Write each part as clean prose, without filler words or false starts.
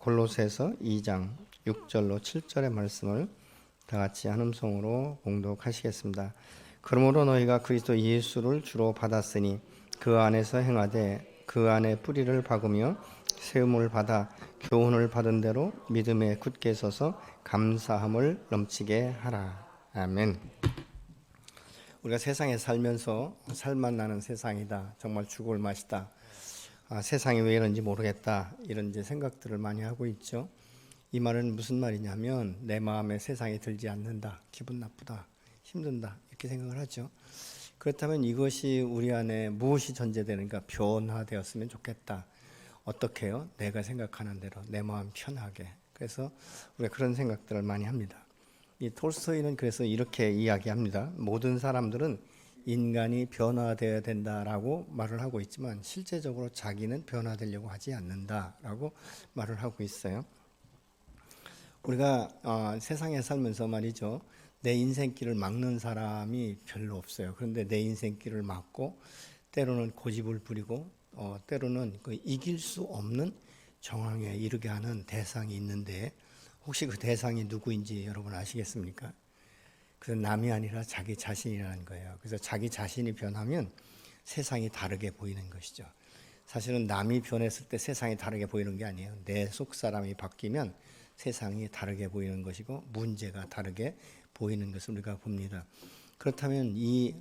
골로새서 2장 6절로 7절의 말씀을 다 같이 한음성으로 봉독하시겠습니다. 그러므로 너희가 그리스도 예수를 주로 받았으니 그 안에서 행하되 그 안에 뿌리를 박으며 세움을 받아 교훈을 받은 대로 믿음에 굳게 서서 감사함을 넘치게 하라. 아멘. 우리가 세상에 살면서 살맛 나는 세상이다, 정말 죽을 맛이다, 세상이 왜 이런지 모르겠다, 이런 이제 생각들을 많이 하고 있죠. 이 말은 무슨 말이냐면 내 마음에 세상이 들지 않는다, 기분 나쁘다, 힘든다, 이렇게 생각을 하죠. 그렇다면 이것이 우리 안에 무엇이 전제되는가? 변화되었으면 좋겠다. 어떻게 해요? 내가 생각하는 대로 내 마음 편하게. 그래서 우리가 그런 생각들을 많이 합니다. 이 톨스토이는 그래서 이렇게 이야기합니다. 모든 사람들은 인간이 변화되어야 된다라고 말을 하고 있지만 실제적으로 자기는 변화되려고 하지 않는다라고 말을 하고 있어요. 우리가 세상에 살면서 말이죠, 내 인생길을 막는 사람이 별로 없어요. 그런데 내 인생길을 막고 때로는 고집을 부리고 때로는 그 이길 수 없는 정황에 이르게 하는 대상이 있는데, 혹시 그 대상이 누구인지 여러분 아시겠습니까? 그래서 남이 아니라 자기 자신이라는 거예요. 그래서 자기 자신이 변하면 세상이 다르게 보이는 것이죠. 사실은 남이 변했을 때 세상이 다르게 보이는 게 아니에요. 내 속 사람이 바뀌면 세상이 다르게 보이는 것이고 문제가 다르게 보이는 것을 우리가 봅니다. 그렇다면 이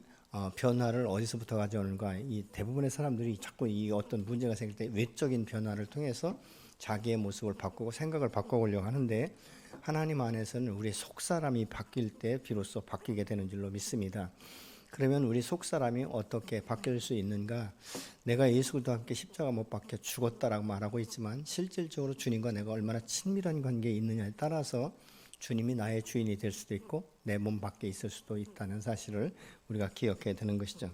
변화를 어디서부터 가져오는가? 이 대부분의 사람들이 자꾸 이 어떤 문제가 생길 때 외적인 변화를 통해서 자기의 모습을 바꾸고 생각을 바꿔보려고 하는데, 하나님 안에서는 우리 속사람이 바뀔 때 비로소 바뀌게 되는 줄로 믿습니다. 그러면 우리 속사람이 어떻게 바뀔 수 있는가? 내가 예수 그리스도와 함께 십자가 못 박혀 죽었다라고 말하고 있지만 실질적으로 주님과 내가 얼마나 친밀한 관계에 있느냐에 따라서 주님이 나의 주인이 될 수도 있고 내 몸 밖에 있을 수도 있다는 사실을 우리가 기억해야 되는 것이죠.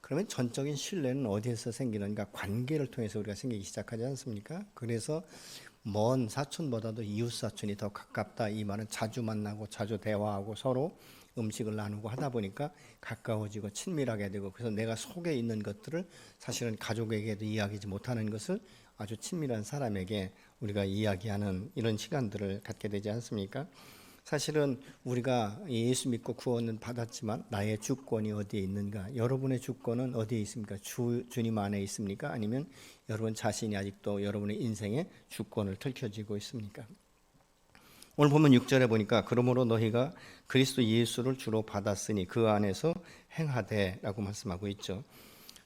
그러면 전적인 신뢰는 어디에서 생기는가? 관계를 통해서 우리가 생기기 시작하지 않습니까? 그래서 먼 사촌보다도 이웃 사촌이 더 가깝다, 이 말은 자주 만나고 자주 대화하고 서로 음식을 나누고 하다 보니까 가까워지고 친밀하게 되고, 그래서 내가 속에 있는 것들을 사실은 가족에게도 이야기하지 못하는 것을 아주 친밀한 사람에게 우리가 이야기하는 이런 시간들을 갖게 되지 않습니까? 사실은 우리가 예수 믿고 구원은 받았지만 나의 주권이 어디에 있는가? 여러분의 주권은 어디에 있습니까? 주님 안에 있습니까? 아니면 여러분 자신이 아직도 여러분의 인생에 주권을 들켜쥐고 있습니까? 오늘 보면 6절에 보니까 그러므로 너희가 그리스도 예수를 주로 받았으니 그 안에서 행하되 라고 말씀하고 있죠.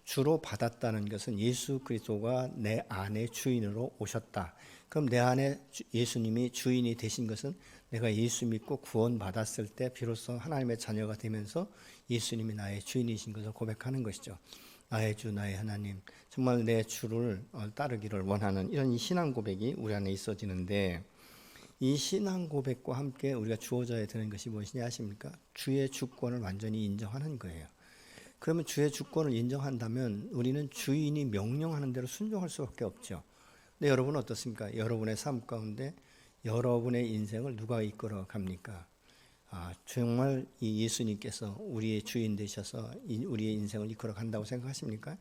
주로 받았다는 것은 예수 그리스도가 내 안에 주인으로 오셨다. 그럼 내 안에 예수님이 주인이 되신 것은 내가 예수 믿고 구원 받았을 때 비로소 하나님의 자녀가 되면서 예수님이 나의 주인이신 것을 고백하는 것이죠. 나의 주, 나의 하나님, 정말 내 주를 따르기를 원하는 이런 이 신앙 고백이 우리 안에 있어지는데, 이 신앙 고백과 함께 우리가 주어져야 되는 것이 무엇이냐 아십니까? 주의 주권을 완전히 인정하는 거예요. 그러면 주의 주권을 인정한다면 우리는 주인이 명령하는 대로 순종할 수밖에 없죠. 근데 여러분은 어떻습니까? 여러분의 삶 가운데 여러분의 인생을 누가 이끌어 갑니까? 정말 이 예수님께서 우리의 주인 되셔서 우리의 인생을 이끌어 간다고 생각하십니까?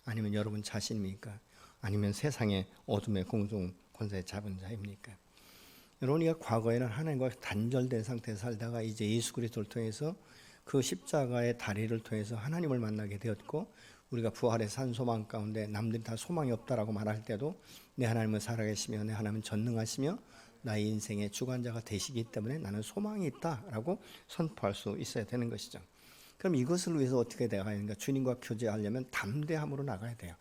아니면 여러분 자신입니까? 아니면 세상의 어둠의 공중 권세 잡은 자입니까? 여러분이 과거에는 하나님과 단절된 상태에서 살다가 이제 예수 그리스도를 통해서 그 십자가의 다리를 통해서 하나님을 만나게 되었고, 우리가 부활의 산 소망 가운데 남들이 다 소망이 없다라고 말할 때도 내 하나님은 살아계시며 내 하나님은 전능하시며 나의 인생의 주관자가 되시기 때문에 나는 소망이 있다라고 선포할 수 있어야 되는 것이죠. 그럼 이것을 위해서 어떻게 나가야 되는가? 주님과 교제하려면 담대함으로 나가야 돼요.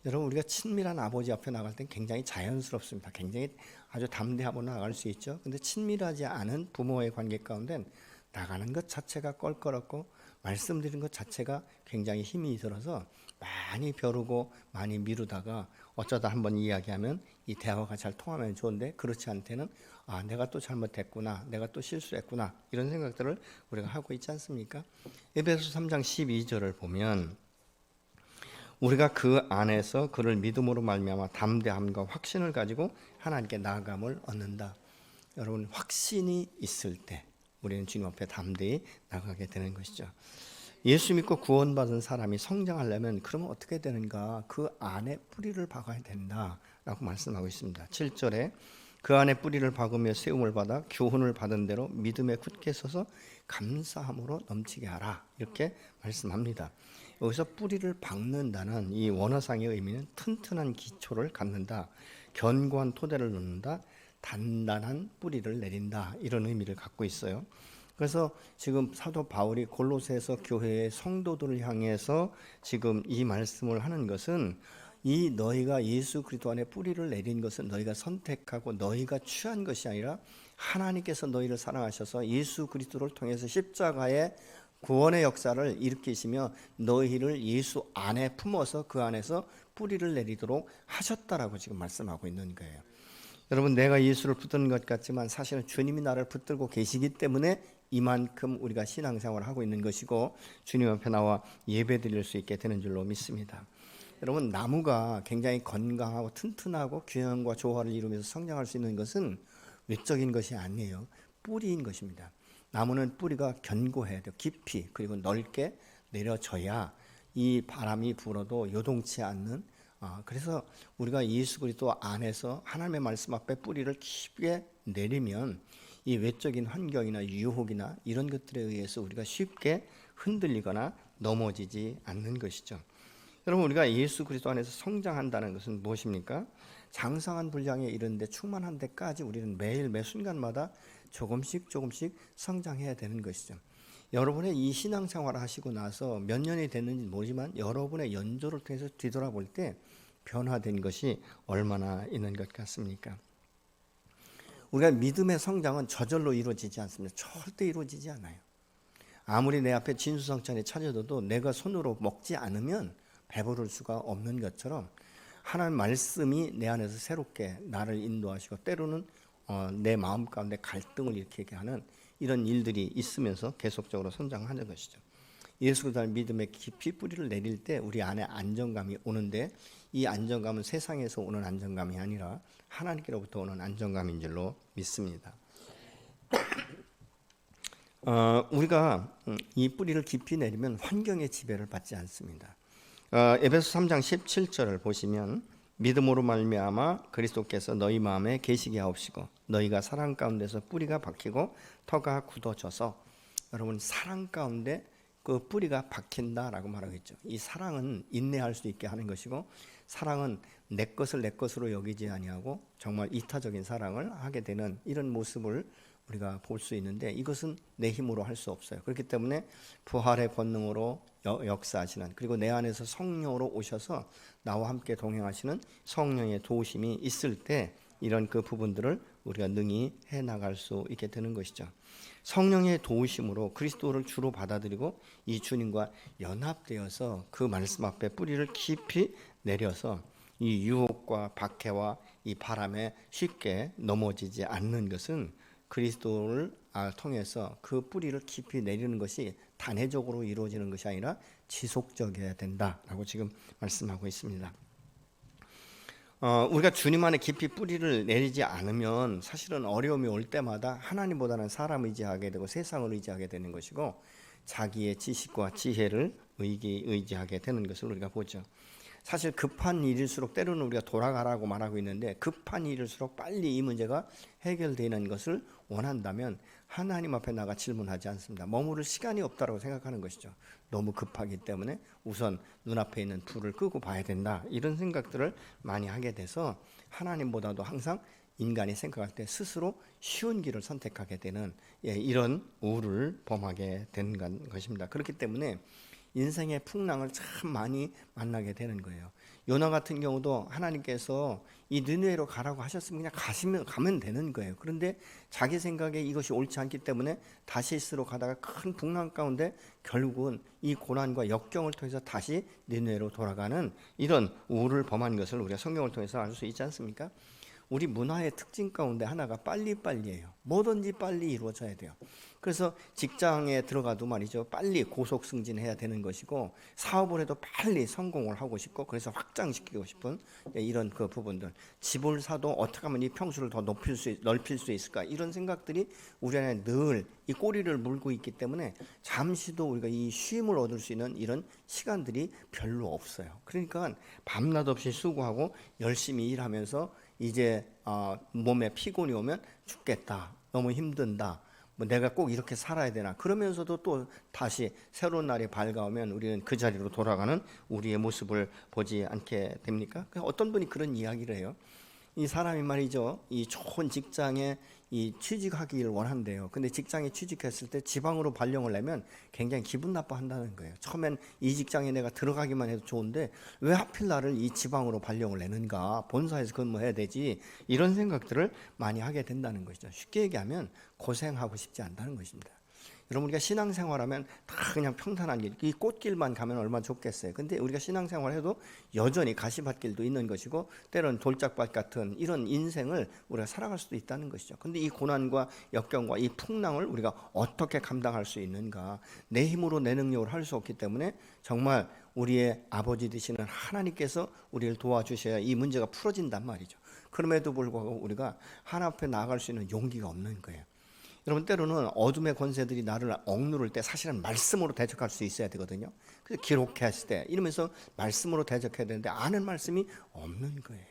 여러분, 우리가 친밀한 아버지 앞에 나갈 땐 굉장히 자연스럽습니다. 굉장히 아주 담대함으로 나갈 수 있죠. 근데 친밀하지 않은 부모의 관계 가운데는 나가는 것 자체가 껄끄럽고 말씀드리는 것 자체가 굉장히 힘이 들어서 많이 벼르고 많이 미루다가 어쩌다 한번 이야기하면 이 대화가 잘 통하면 좋은데, 그렇지 않대는 내가 또 잘못했구나, 내가 또 실수했구나, 이런 생각들을 우리가 하고 있지 않습니까? 에베소 3장 12절을 보면 우리가 그 안에서 그를 믿음으로 말미암아 담대함과 확신을 가지고 하나님께 나아감을 얻는다. 여러분, 확신이 있을 때 우리는 주님 앞에 담대히 나가게 되는 것이죠. 예수 믿고 구원받은 사람이 성장하려면 그러면 어떻게 되는가? 그 안에 뿌리를 박아야 된다라고 말씀하고 있습니다. 7절에 그 안에 뿌리를 박으며 세움을 받아 교훈을 받은 대로 믿음에 굳게 서서 감사함으로 넘치게 하라. 이렇게 말씀합니다. 여기서 뿌리를 박는다는 이 원어상의 의미는 튼튼한 기초를 갖는다, 견고한 토대를 놓는다, 단단한 뿌리를 내린다, 이런 의미를 갖고 있어요. 그래서 지금 사도 바울이 골로새서 교회의 성도들을 향해서 지금 이 말씀을 하는 것은, 이 너희가 예수 그리스도 안에 뿌리를 내린 것은 너희가 선택하고 너희가 취한 것이 아니라 하나님께서 너희를 사랑하셔서 예수 그리스도를 통해서 십자가의 구원의 역사를 일으키시며 너희를 예수 안에 품어서 그 안에서 뿌리를 내리도록 하셨다라고 지금 말씀하고 있는 거예요. 여러분, 내가 예수를 붙드는 것 같지만 사실은 주님이 나를 붙들고 계시기 때문에 이만큼 우리가 신앙생활을 하고 있는 것이고 주님 앞에 나와 예배 드릴 수 있게 되는 줄로 믿습니다. 여러분, 나무가 굉장히 건강하고 튼튼하고 균형과 조화를 이루면서 성장할 수 있는 것은 외적인 것이 아니에요. 뿌리인 것입니다. 나무는 뿌리가 견고해야 돼요. 깊이 그리고 넓게 내려져야 이 바람이 불어도 요동치 않는, 그래서 우리가 예수 그리스도 안에서 하나님의 말씀 앞에 뿌리를 깊게 내리면 이 외적인 환경이나 유혹이나 이런 것들에 의해서 우리가 쉽게 흔들리거나 넘어지지 않는 것이죠. 여러분, 우리가 예수 그리스도 안에서 성장한다는 것은 무엇입니까? 장성한 분량에 이르는데 충만한 데까지 우리는 매일 매 순간마다 조금씩 성장해야 되는 것이죠. 여러분의 이 신앙생활을 하시고 나서 몇 년이 됐는지 모르지만 여러분의 연조를 통해서 뒤돌아볼 때 변화된 것이 얼마나 있는 것 같습니까? 우리가 믿음의 성장은 저절로 이루어지지 않습니다. 절대 이루어지지 않아요. 아무리 내 앞에 진수성찬이 차려져도 내가 손으로 먹지 않으면 배부를 수가 없는 것처럼 하나님 말씀이 내 안에서 새롭게 나를 인도하시고 때로는 내 마음 가운데 갈등을 일으키게 하는 이런 일들이 있으면서 계속적으로 성장하는 것이죠. 예수 그리스도의 믿음에 깊이 뿌리를 내릴 때 우리 안에 안정감이 오는데, 이 안정감은 세상에서 오는 안정감이 아니라 하나님께로부터 오는 안정감인 줄로 믿습니다. 우리가 이 뿌리를 깊이 내리면 환경의 지배를 받지 않습니다. 에베소 3장 17절을 보시면 믿음으로 말미암아 그리스도께서 너희 마음에 계시게 하옵시고 너희가 사랑 가운데서 뿌리가 박히고 터가 굳어져서, 여러분, 사랑 가운데 그 뿌리가 박힌다라고 말하고 있죠. 이 사랑은 인내할 수 있게 하는 것이고, 사랑은 내 것을 내 것으로 여기지 아니하고 정말 이타적인 사랑을 하게 되는 이런 모습을 우리가 볼 수 있는데, 이것은 내 힘으로 할 수 없어요. 그렇기 때문에 부활의 권능으로 역사하시는, 그리고 내 안에서 성령으로 오셔서 나와 함께 동행하시는 성령의 도우심이 있을 때 이런 그 부분들을 우리가 능히 해나갈 수 있게 되는 것이죠. 성령의 도우심으로 그리스도를 주로 받아들이고 이 주님과 연합되어서 그 말씀 앞에 뿌리를 깊이 내려서 이 유혹과 박해와 이 바람에 쉽게 넘어지지 않는 것은 그리스도를 통해서 그 뿌리를 깊이 내리는 것이 단회적으로 이루어지는 것이 아니라 지속적이어야 된다라고 지금 말씀하고 있습니다. 우리가 주님 안에 깊이 뿌리를 내리지 않으면 사실은 어려움이 올 때마다 하나님보다는 사람을 의지하게 되고 세상을 의지하게 되는 것이고, 자기의 지식과 지혜를 의지하게 되는 것을 우리가 보죠. 사실 급한 일일수록 때로는 우리가 돌아가라고 말하고 있는데, 급한 일일수록 빨리 이 문제가 해결되는 것을 원한다면 하나님 앞에 나가 질문하지 않습니다. 머무를 시간이 없다고 생각하는 것이죠. 너무 급하기 때문에 우선 눈앞에 있는 불을 끄고 봐야 된다, 이런 생각들을 많이 하게 돼서 하나님보다도 항상 인간이 생각할 때 스스로 쉬운 길을 선택하게 되는 이런 우를 범하게 되는 것입니다. 그렇기 때문에 인생의 풍랑을 참 많이 만나게 되는 거예요. 요나 같은 경우도 하나님께서 이 니느웨로 가라고 하셨으면 그냥 가면 되는 거예요. 그런데 자기 생각에 이것이 옳지 않기 때문에 다시스로 가다가 큰 풍랑 가운데 결국은 이 고난과 역경을 통해서 다시 니느웨로 돌아가는 이런 우를 범한 것을 우리가 성경을 통해서 알 수 있지 않습니까? 우리 문화의 특징 가운데 하나가 빨리빨리예요. 뭐든지 빨리 이루어져야 돼요. 그래서 직장에 들어가도 말이죠, 빨리 고속 승진해야 되는 것이고, 사업을 해도 빨리 성공을 하고 싶고, 그래서 확장시키고 싶은 이런 그 부분들, 집을 사도 어떻게 하면 이 평수를 더 넓힐 수 있을까, 이런 생각들이 우리 안에 늘 이 꼬리를 물고 있기 때문에 잠시도 우리가 이 쉼을 얻을 수 있는 이런 시간들이 별로 없어요. 그러니까 밤낮 없이 수고하고 열심히 일하면서 이제 몸에 피곤이 오면 죽겠다, 너무 힘든다, 뭐 내가 꼭 이렇게 살아야 되나, 그러면서도 또 다시 새로운 날이 밝아오면 우리는 그 자리로 돌아가는 우리의 모습을 보지 않게 됩니까? 어떤 분이 그런 이야기를 해요. 이 사람이 말이죠, 이 좋은 직장에 취직하기를 원한대요. 근데 직장에 취직했을 때 지방으로 발령을 내면 굉장히 기분 나빠한다는 거예요. 처음엔 이 직장에 내가 들어가기만 해도 좋은데 왜 하필 나를 이 지방으로 발령을 내는가, 본사에서 근무해야 되지, 이런 생각들을 많이 하게 된다는 것이죠. 쉽게 얘기하면 고생하고 싶지 않다는 것입니다. 여러분, 우리가 신앙생활하면 다 그냥 평탄한 길, 이 꽃길만 가면 얼마나 좋겠어요. 근데 우리가 신앙생활해도 여전히 가시밭길도 있는 것이고, 때로는 돌짝밭 같은 이런 인생을 우리가 살아갈 수도 있다는 것이죠. 근데 이 고난과 역경과 이 풍랑을 우리가 어떻게 감당할 수 있는가, 내 힘으로 내 능력으로 할 수 없기 때문에 정말 우리의 아버지 되시는 하나님께서 우리를 도와주셔야 이 문제가 풀어진단 말이죠. 그럼에도 불구하고 우리가 하나님 앞에 나아갈 수 있는 용기가 없는 거예요. 여러분, 때로는 어둠의 권세들이 나를 억누를 때 사실은 말씀으로 대적할 수 있어야 되거든요. 그래서 기록했을 때 이러면서 말씀으로 대적해야 되는데 아는 말씀이 없는 거예요.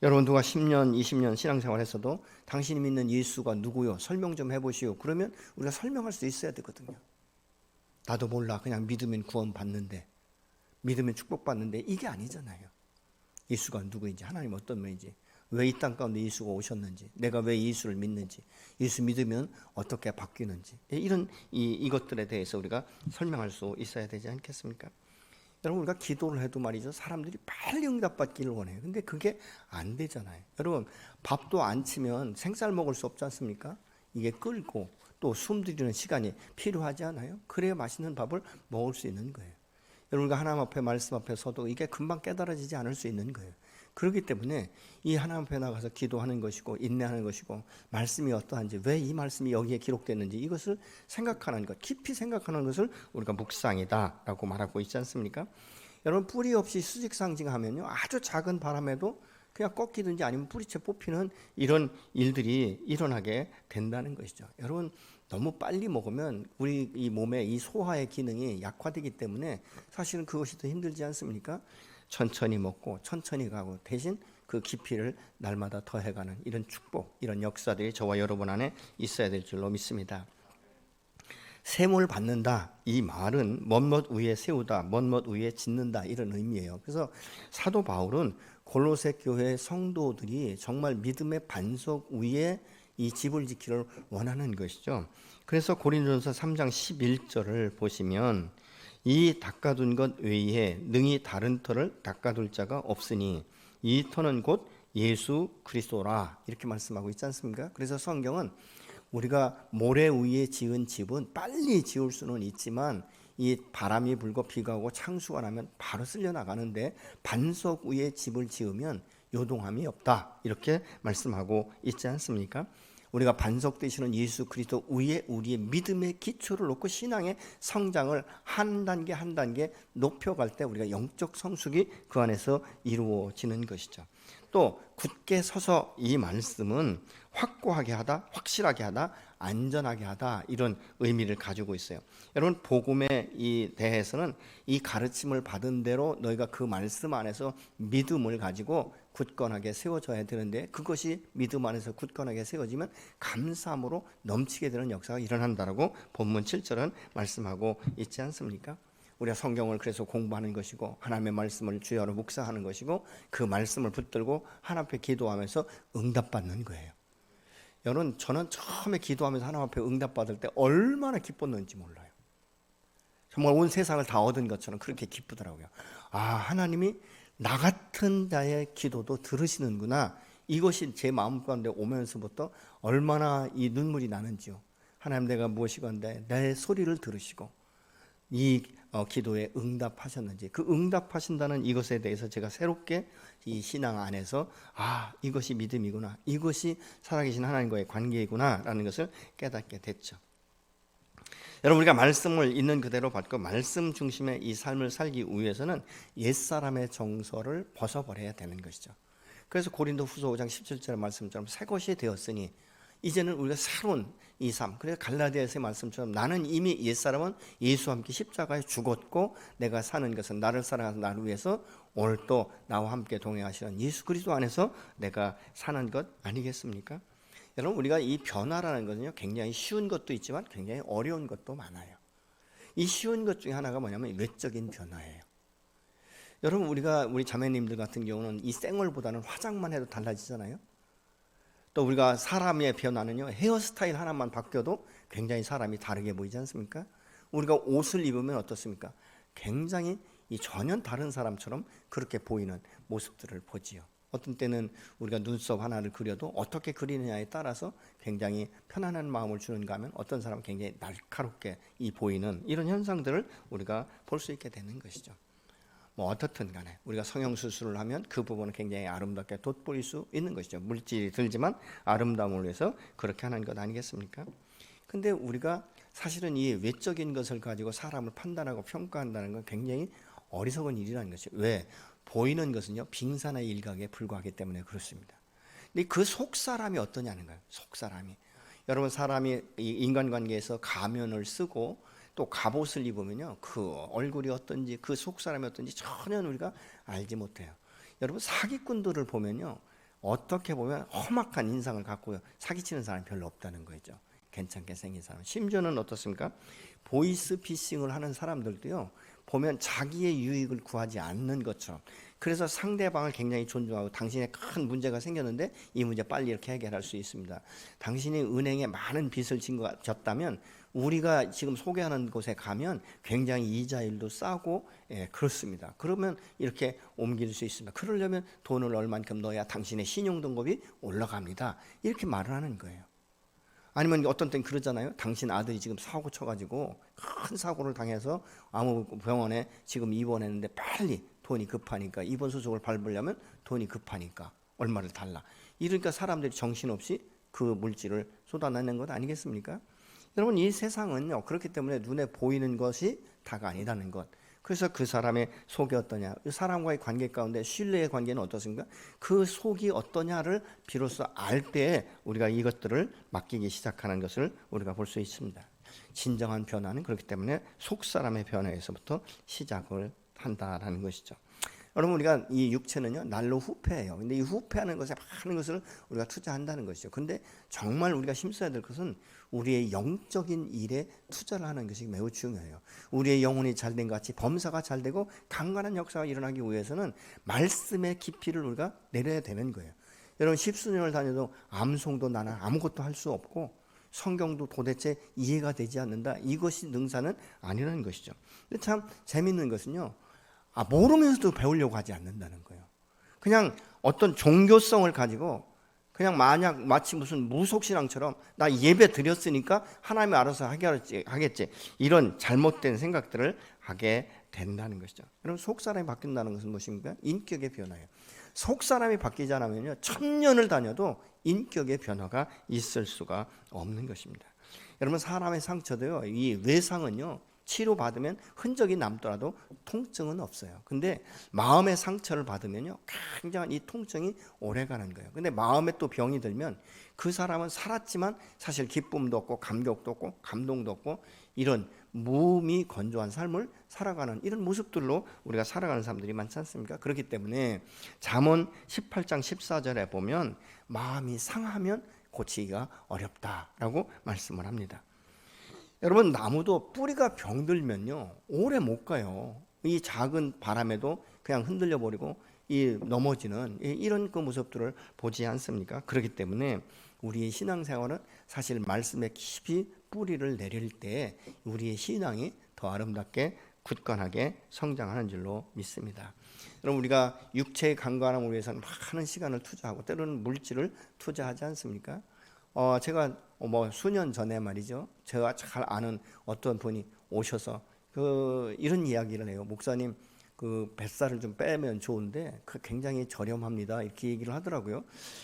여러분, 누가 10년, 20년 신앙생활 했어도 당신이 믿는 예수가 누구요? 설명 좀 해보시오. 그러면 우리가 설명할 수 있어야 되거든요. 나도 몰라, 그냥 믿으면 구원 받는데, 믿으면 축복받는데, 이게 아니잖아요. 예수가 누구인지, 하나님 어떤 분인지, 왜 이 땅 가운데 예수가 오셨는지, 내가 왜 예수를 믿는지, 예수 믿으면 어떻게 바뀌는지, 이런 이것들에 대해서 우리가 설명할 수 있어야 되지 않겠습니까? 여러분, 우리가 기도를 해도 말이죠, 사람들이 빨리 응답받기를 원해요. 근데 그게 안 되잖아요. 여러분, 밥도 안 치면 생쌀 먹을 수 없지 않습니까? 이게 끓고 또 숨들이는 시간이 필요하지 않아요? 그래야 맛있는 밥을 먹을 수 있는 거예요. 여러분, 우리가 하나님 앞에, 말씀 앞에 서도 이게 금방 깨달아지지 않을 수 있는 거예요. 그렇기 때문에 이 하나님 앞에 나가서 기도하는 것이고 인내하는 것이고, 말씀이 어떠한지, 왜 이 말씀이 여기에 기록됐는지, 이것을 생각하는 것, 깊이 생각하는 것을 우리가 묵상이다라고 말하고 있지 않습니까? 여러분, 뿌리 없이 수직 상징하면요, 아주 작은 바람에도 그냥 꺾이든지 아니면 뿌리채 뽑히는 이런 일들이 일어나게 된다는 것이죠. 여러분, 너무 빨리 먹으면 우리 이 몸의 이 소화의 기능이 약화되기 때문에 사실은 그것이 더 힘들지 않습니까? 천천히 먹고 천천히 가고, 대신 그 깊이를 날마다 더해가는 이런 축복, 이런 역사들이 저와 여러분 안에 있어야 될 줄로 믿습니다. 셈을 받는다, 이 말은 멋멋 위에 세우다, 멋멋 위에 짓는다, 이런 의미예요. 그래서 사도 바울은 골로새 교회 성도들이 정말 믿음의 반석 위에 이 집을 지키를 원하는 것이죠. 그래서 고린도전서 3장 11절을 보시면, 이 닦아둔 것 외에 능히 다른 터를 닦아둘 자가 없으니 이 터는 곧 예수 그리스도라, 이렇게 말씀하고 있지 않습니까? 그래서 성경은 우리가 모래 위에 지은 집은 빨리 지을 수는 있지만 이 바람이 불고 비가 오고 창수가 나면 바로 쓸려 나가는데, 반석 위에 집을 지으면 요동함이 없다, 이렇게 말씀하고 있지 않습니까? 우리가 반석 되시는 예수 그리스도 위에 우리의 믿음의 기초를 놓고 신앙의 성장을 한 단계 한 단계 높여갈 때 우리가 영적 성숙이 그 안에서 이루어지는 것이죠. 또 굳게 서서, 이 말씀은 확고하게 하다, 확실하게 하다, 안전하게 하다, 이런 의미를 가지고 있어요. 여러분, 복음에 이 대해서는 이 가르침을 받은 대로 너희가 그 말씀 안에서 믿음을 가지고 굳건하게 세워져야 되는데, 그것이 믿음 안에서 굳건하게 세워지면 감사함으로 넘치게 되는 역사가 일어난다라고 본문 7절은 말씀하고 있지 않습니까? 우리가 성경을 그래서 공부하는 것이고, 하나님의 말씀을 주야로 묵상하는 것이고, 그 말씀을 붙들고 하나님 앞에 기도하면서 응답받는 거예요. 여러분, 저는 처음에 기도하면서 하나님 앞에 응답받을 때 얼마나 기뻤는지 몰라요. 정말 온 세상을 다 얻은 것처럼 그렇게 기쁘더라고요. 아, 하나님이 나 같은 자의 기도도 들으시는구나, 이것이 제 마음 가운데 오면서부터 얼마나 이 눈물이 나는지요. 하나님, 내가 무엇이건데 내 소리를 들으시고 이 기도에 응답하셨는지, 그 응답하신다는 이것에 대해서 제가 새롭게 이 신앙 안에서, 아, 이것이 믿음이구나, 이것이 살아계신 하나님과의 관계이구나 라는 것을 깨닫게 됐죠. 여러분, 우리가 말씀을 있는 그대로 받고 말씀 중심의 이 삶을 살기 위해서는 옛사람의 정서를 벗어버려야 되는 것이죠. 그래서 고린도후서 5장 17절의 말씀처럼 새 것이 되었으니 이제는 우리가 새로운 이 삶, 그래서 갈라디아서의 말씀처럼 나는 이미 옛사람은 예수와 함께 십자가에 죽었고 내가 사는 것은 나를 사랑하는 나를 위해서 오늘 또 나와 함께 동행하시는 예수 그리스도 안에서 내가 사는 것 아니겠습니까? 여러분, 우리가 이 변화라는 것은요, 굉장히 쉬운 것도 있지만 굉장히 어려운 것도 많아요. 이 쉬운 것 중에 하나가 뭐냐면 외적인 변화예요. 여러분, 우리 자매님들 같은 경우는 이 생얼보다는 화장만 해도 달라지잖아요. 또 우리가 사람의 변화는요, 헤어스타일 하나만 바뀌어도 굉장히 사람이 다르게 보이지 않습니까? 우리가 옷을 입으면 어떻습니까? 굉장히 이 전혀 다른 사람처럼 그렇게 보이는 모습들을 보지요. 어떤 때는 우리가 눈썹 하나를 그려도 어떻게 그리느냐에 따라서 굉장히 편안한 마음을 주는가 하면 어떤 사람은 굉장히 날카롭게 보이는 이런 현상들을 우리가 볼 수 있게 되는 것이죠. 뭐 어떻든 간에 우리가 성형수술을 하면 그 부분은 굉장히 아름답게 돋보일 수 있는 것이죠. 물질이 들지만 아름다움을 위해서 그렇게 하는 것 아니겠습니까? 근데 우리가 사실은 이 외적인 것을 가지고 사람을 판단하고 평가한다는 건 굉장히 어리석은 일이라는 것이죠. 왜? 보이는 것은요, 빙산의 일각에 불과하기 때문에 그렇습니다. 근데 그 속사람이 어떠냐는 거예요. 속사람이. 여러분, 사람이 인간관계에서 가면을 쓰고 또 갑옷을 입으면요, 그 얼굴이 어떤지 그 속사람이 어떤지 전혀 우리가 알지 못해요. 여러분, 사기꾼들을 보면요, 어떻게 보면 험악한 인상을 갖고 사기치는 사람이 별로 없다는 거죠. 괜찮게 생긴 사람. 심지어는 어떻습니까? 보이스피싱을 하는 사람들도요, 보면 자기의 유익을 구하지 않는 것처럼, 그래서 상대방을 굉장히 존중하고 당신의 큰 문제가 생겼는데 이 문제 빨리 이렇게 해결할 수 있습니다. 당신이 은행에 많은 빚을 졌다면 우리가 지금 소개하는 곳에 가면 굉장히 이자율도 싸고 그렇습니다. 그러면 이렇게 옮길 수 있습니다. 그러려면 돈을 얼만큼 넣어야 당신의 신용등급이 올라갑니다. 이렇게 말을 하는 거예요. 아니면 어떤 때는 그러잖아요. 당신 아들이 지금 사고 쳐가지고 큰 사고를 당해서 아무 병원에 지금 입원했는데 빨리 돈이 급하니까 입원 수속을 밟으려면 돈이 급하니까 얼마를 달라. 이러니까 사람들이 정신없이 그 물질을 쏟아내는 것 아니겠습니까? 여러분, 이 세상은요, 그렇기 때문에 눈에 보이는 것이 다가 아니라는 것. 그래서 그 사람의 속이 어떠냐, 사람과의 관계 가운데 신뢰의 관계는 어떻습니까? 그 속이 어떠냐를 비로소 알 때에 우리가 이것들을 맡기기 시작하는 것을 우리가 볼 수 있습니다. 진정한 변화는 그렇기 때문에 속 사람의 변화에서부터 시작을 한다라는 것이죠. 여러분, 우리가 이 육체는요, 날로 후패해요. 근데 이 후패하는 것에 많은 것을 우리가 투자한다는 것이죠. 근데 정말 우리가 힘써야 될 것은 우리의 영적인 일에 투자를 하는 것이 매우 중요해요. 우리의 영혼이 잘된 것 같이 범사가 잘되고 강건한 역사가 일어나기 위해서는 말씀의 깊이를 우리가 내려야 되는 거예요. 여러분, 십수년을 다녀도 암송도 나는 아무것도 할 수 없고 성경도 도대체 이해가 되지 않는다. 이것이 능사는 아니라는 것이죠. 근데 참 재밌는 것은요, 모르면서도 배우려고 하지 않는다는 거예요. 그냥 어떤 종교성을 가지고 그냥 마치 무슨 무속신앙처럼 나 예배 드렸으니까 하나님이 알아서 하겠지, 이런 잘못된 생각들을 하게 된다는 것이죠. 여러분, 속사람이 바뀐다는 것은 무엇입니까? 인격의 변화예요. 속사람이 바뀌지 않으면요, 1000년을 다녀도 인격의 변화가 있을 수가 없는 것입니다. 여러분, 사람의 상처도요, 이 외상은요, 치료받으면 흔적이 남더라도 통증은 없어요. 근데 마음의 상처를 받으면요, 굉장한 이 통증이 오래가는 거예요. 근데 마음에 또 병이 들면 그 사람은 살았지만 사실 기쁨도 없고 감격도 없고 감동도 없고 이런 무음이 건조한 삶을 살아가는 이런 모습들로 우리가 살아가는 사람들이 많지 않습니까? 그렇기 때문에 잠언 18장 14절에 보면 마음이 상하면 고치기가 어렵다라고 말씀을 합니다. 여러분, 나무도 뿌리가 병들면요, 오래 못 가요. 이 작은 바람에도 그냥 흔들려 버리고 넘어지는 이런 그 모습들을 보지 않습니까? 그렇기 때문에 우리의 신앙생활은 사실 말씀에 깊이 뿌리를 내릴 때 우리의 신앙이 더 아름답게 굳건하게 성장하는 줄로 믿습니다. 여러분, 우리가 육체의 강건함을 위해서는 많은 시간을 투자하고 때로는 물질을 투자하지 않습니까? 제가 수년 전에 말이죠, 제가 잘 아는 어떤 분이 오셔서 이런 이야기를 해요. 목사님, 그 뱃살을 좀 빼면 좋은데 그 굉장히 저렴합니다, 이렇게 얘기를 하더라고요.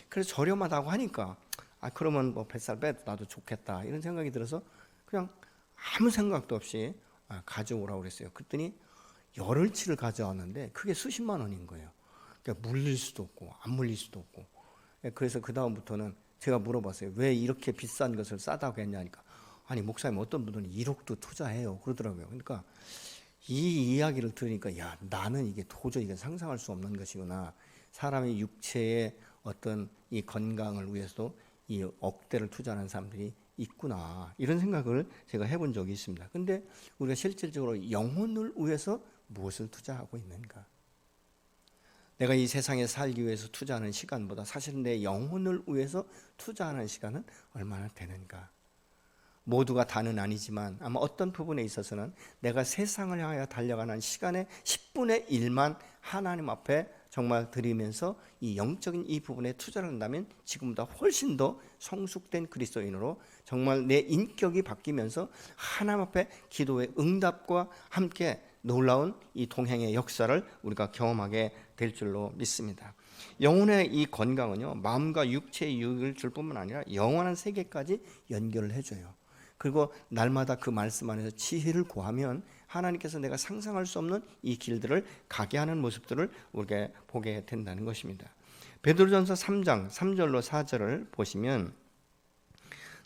그래서 저렴하다고 하니까 그러면 뭐 뱃살 빼도 나도 좋겠다, 이런 생각이 들어서 그냥 아무 생각도 없이 가져오라고 그랬어요. 그랬더니 열흘치를 가져왔는데 그게 수십만 원인 거예요. 그러니까 물릴 수도 없고 안 물릴 수도 없고. 그래서 그 다음부터는 제가 물어봤어요. 왜 이렇게 비싼 것을 싸다고 했냐니까, 아니 목사님, 어떤 분들은 1억도 투자해요 그러더라고요. 그러니까 이 이야기를 들으니까 야, 나는 이게 도저히 상상할 수 없는 것이구나. 사람의 육체의 어떤 이 건강을 위해서도 이 억대를 투자하는 사람들이 있구나. 이런 생각을 제가 해본 적이 있습니다. 근데 우리가 실질적으로 영혼을 위해서 무엇을 투자하고 있는가? 내가 이 세상에 살기 위해서 투자하는 시간보다 사실 내 영혼을 위해서 투자하는 시간은 얼마나 되는가? 모두가 다는 아니지만 아마 어떤 부분에 있어서는 내가 세상을 향하여 달려가는 시간의 10분의 1만 하나님 앞에 정말 드리면서 이 영적인 이 부분에 투자를 한다면 지금보다 훨씬 더 성숙된 그리스도인으로 정말 내 인격이 바뀌면서 하나님 앞에 기도의 응답과 함께 놀라운 이 동행의 역사를 우리가 경험하게 될 줄로 믿습니다. 영혼의 이 건강은요, 마음과 육체의 유익을 줄 뿐만 아니라 영원한 세계까지 연결을 해줘요. 그리고 날마다 그 말씀 안에서 지혜를 구하면 하나님께서 내가 상상할 수 없는 이 길들을 가게 하는 모습들을 우리가 보게 된다는 것입니다. 베드로전서 3장 3절로 4절을 보시면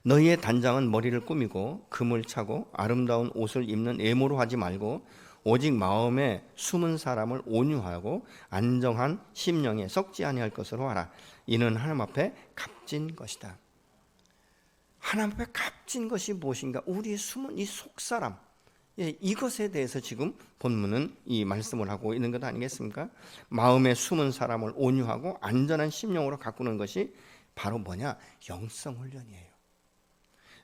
너희의 단장은 머리를 꾸미고 금을 차고 아름다운 옷을 입는 외모로 하지 말고 오직 마음에 숨은 사람을 온유하고 안정한 심령에 썩지 아니할 것으로 하라. 이는 하나님 앞에 값진 것이다. 하나님 앞에 값진 것이 무엇인가? 우리의 숨은 이 속사람, 이것에 대해서 지금 본문은 이 말씀을 하고 있는 것 아니겠습니까? 마음에 숨은 사람을 온유하고 안전한 심령으로 가꾸는 것이 바로 뭐냐? 영성 훈련이에요.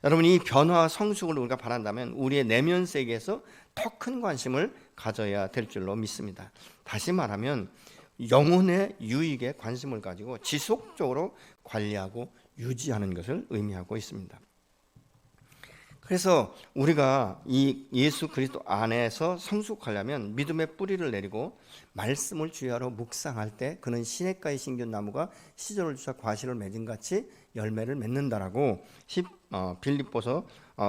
여러분, 이 변화와 성숙을 우리가 바란다면 우리의 내면 세계에서 더 큰 관심을 가져야 될 줄로 믿습니다. 다시 말하면 영혼의 유익에 관심을 가지고 지속적으로 관리하고 유지하는 것을 의미하고 있습니다. 그래서 우리가 이 예수 그리스도 안에서 성숙하려면 믿음의 뿌리를 내리고 말씀을 주야로 묵상할 때 그는 시냇가에 심긴 나무가 시절을 주사 과실을 맺은 같이 열매를 맺는다라고 빌립보서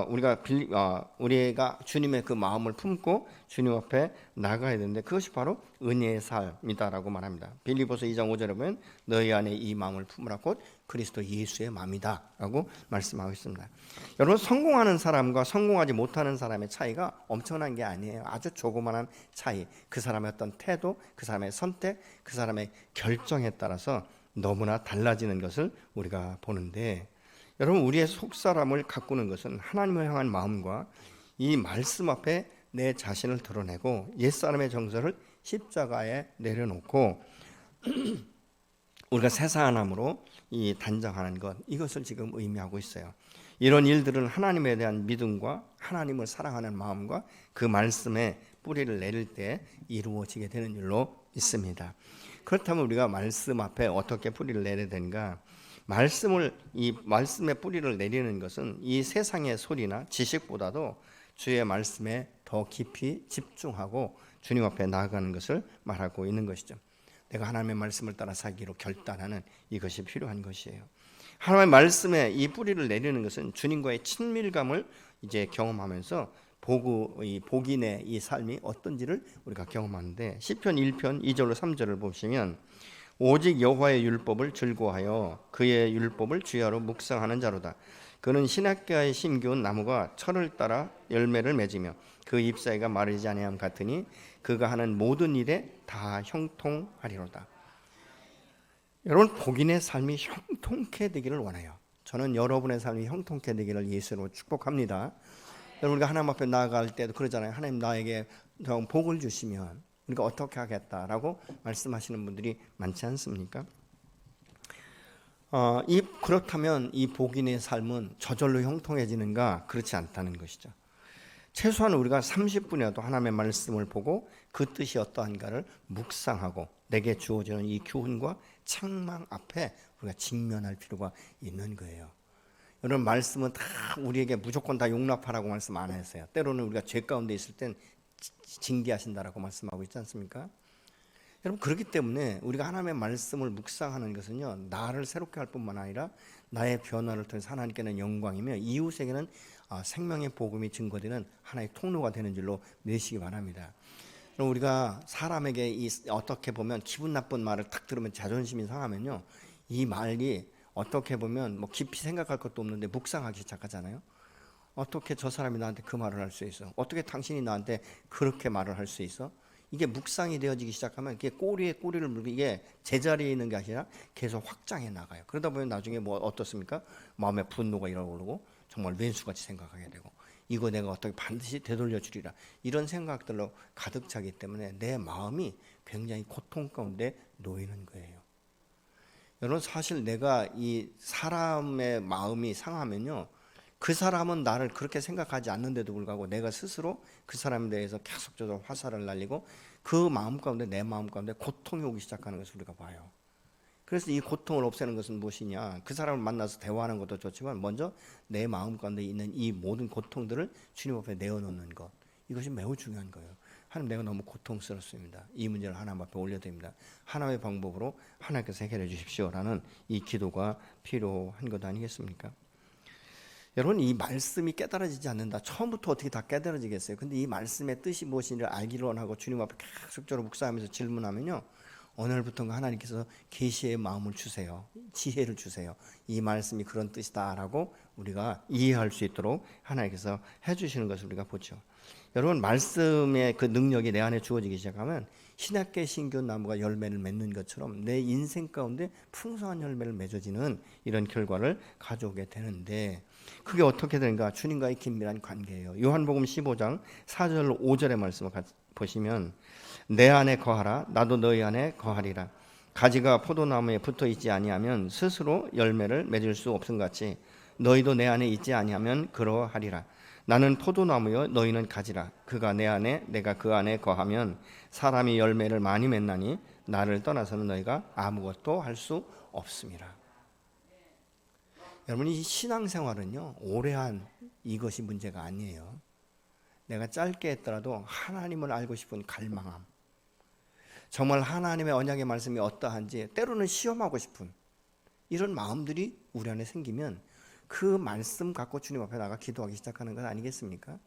우리가 주님의 그 마음을 품고 주님 앞에 나가야 되는데 그것이 바로 은혜의 삶이다라고 말합니다. 빌립보서 2장 5절에 보면 너희 안에 이 마음을 품으라 곧 그리스도 예수의 마음이다라고 말씀하고 있습니다. 여러분, 성공하는 사람과 성공하지 못하는 사람의 차이가 엄청난 게 아니에요. 아주 조그마한 차이. 그 사람의 어떤 태도, 그 사람의 선택, 그 사람의 결정에 따라서 너무나 달라지는 것을 우리가 보는데, 여러분, 우리의 속사람을 가꾸는 것은 하나님을 향한 마음과 이 말씀 앞에 내 자신을 드러내고 옛사람의 정서를 십자가에 내려놓고 우리가 새 사람으로 이 단장하는 것, 이것을 지금 의미하고 있어요. 이런 일들은 하나님에 대한 믿음과 하나님을 사랑하는 마음과 그 말씀에 뿌리를 내릴 때 이루어지게 되는 줄로 믿습니다. 그렇다면 우리가 말씀 앞에 어떻게 뿌리를 내려야 되는가? 이 말씀에 뿌리를 내리는 것은 이 세상의 소리나 지식보다도 주의 말씀에 더 깊이 집중하고 주님 앞에 나아가는 것을 말하고 있는 것이죠. 내가 하나님의 말씀을 따라 살기로 결단하는 이것이 필요한 것이에요. 하나님의 말씀에 이 뿌리를 내리는 것은 주님과의 친밀감을 이제 경험하면서 복인의 이 삶이 어떤지를 우리가 경험하는데, 시편 1편 2절로 3절을 보시면 오직 여호와의 율법을 즐거워하여 그의 율법을 주야로 묵상하는 자로다. 그는 시냇가에 심기운 나무가 철을 따라 열매를 맺으며 그 잎사귀가 마르지 아니함 같으니 그가 하는 모든 일에 다 형통하리로다. 여러분, 복인의 삶이 형통케 되기를 원해요. 저는 여러분의 삶이 형통케 되기를 예수로 축복합니다. 여러분, 우리가 하나님 앞에 나아갈 때도 그러잖아요. 하나님 나에게 복을 주시면 우리가 어떻게 하겠다라고 말씀하시는 분들이 많지 않습니까? 그렇다면 이 복인의 삶은 저절로 형통해지는가? 그렇지 않다는 것이죠. 최소한 우리가 30분이라도 하나님의 말씀을 보고 그 뜻이 어떠한가를 묵상하고 내게 주어지는 이 교훈과 책망 앞에 우리가 직면할 필요가 있는 거예요. 여러분, 말씀은 다 우리에게 무조건 다 용납하라고 말씀 안 했어요. 때로는 우리가 죄 가운데 있을 땐 징계하신다라고 말씀하고 있지 않습니까? 여러분, 그렇기 때문에 우리가 하나님의 말씀을 묵상하는 것은요, 나를 새롭게 할 뿐만 아니라 나의 변화를 통해서 하나님께는 영광이며 이웃에게는 생명의 복음이 증거되는 하나의 통로가 되는 줄로 믿으시기 바랍니다. 그럼 우리가 사람에게 어떻게 보면 기분 나쁜 말을 딱 들으면 자존심이 상하면요, 이 말이 어떻게 보면 뭐 깊이 생각할 것도 없는데 묵상하기 시작하잖아요. 어떻게 저 사람이 나한테 그 말을 할 수 있어? 어떻게 당신이 나한테 그렇게 말을 할 수 있어? 이게 묵상이 되어지기 시작하면 이게 꼬리에 꼬리를 물고 이게 제자리에 있는 게 아니라 계속 확장해 나가요. 그러다 보면 나중에 뭐 어떻습니까? 마음에 분노가 일어오르고 정말 왼수같이 생각하게 되고 이거 내가 어떻게 반드시 되돌려 주리라 이런 생각들로 가득 차기 때문에 내 마음이 굉장히 고통 가운데 놓이는 거예요. 여러분 사실 내가 이 사람의 마음이 상하면요 그 사람은 나를 그렇게 생각하지 않는데도 불구하고 내가 스스로 그 사람에 대해서 계속적으로 화살을 날리고 그 마음 가운데 내 마음 가운데 고통이 오기 시작하는 것을 우리가 봐요. 그래서 이 고통을 없애는 것은 무엇이냐? 그 사람을 만나서 대화하는 것도 좋지만 먼저 내 마음 가운데 있는 이 모든 고통들을 주님 앞에 내어놓는 것, 이것이 매우 중요한 거예요. 하나님, 내가 너무 고통스럽습니다. 이 문제를 하나님 앞에 올려드립니다. 하나님의 방법으로 하나님께서 해결해 주십시오라는 이 기도가 필요한 것 아니겠습니까? 여러분, 이 말씀이 깨달아지지 않는다. 처음부터 어떻게 다 깨달아지겠어요? 근데 이 말씀의 뜻이 무엇인지를 알기를 원하고 주님 앞에 계속적으로 묵상하면서 질문하면요, 어느 날부터인가 하나님께서 계시의 마음을 주세요. 지혜를 주세요. 이 말씀이 그런 뜻이다라고 우리가 이해할 수 있도록 하나님께서 해주시는 것을 우리가 보죠. 여러분, 말씀의 그 능력이 내 안에 주어지기 시작하면 신약계 신교 나무가 열매를 맺는 것처럼 내 인생 가운데 풍성한 열매를 맺어지는 이런 결과를 가져오게 되는데, 그게 어떻게 되는가? 주님과의 긴밀한 관계예요. 요한복음 15장 4절 5절의 말씀을 보시면, 내 안에 거하라, 나도 너희 안에 거하리라. 가지가 포도나무에 붙어 있지 아니하면 스스로 열매를 맺을 수 없음같이 너희도 내 안에 있지 아니하면 그러하리라. 나는 포도나무요 너희는 가지라. 그가 내 안에 내가 그 안에 거하면 사람이 열매를 많이 맺나니 나를 떠나서는 너희가 아무것도 할 수 없음이라. 여러분, 이 신앙생활은요 오래한 이것이 문제가 아니에요. 내가 짧게 했더라도 하나님을 알고 싶은 갈망함, 정말 하나님의 언약의 말씀이 어떠한지 때로는 시험하고 싶은 이런 마음들이 우리 안에 생기면 그 말씀 갖고 주님 앞에 나가 기도하기 시작하는 것 아니겠습니까?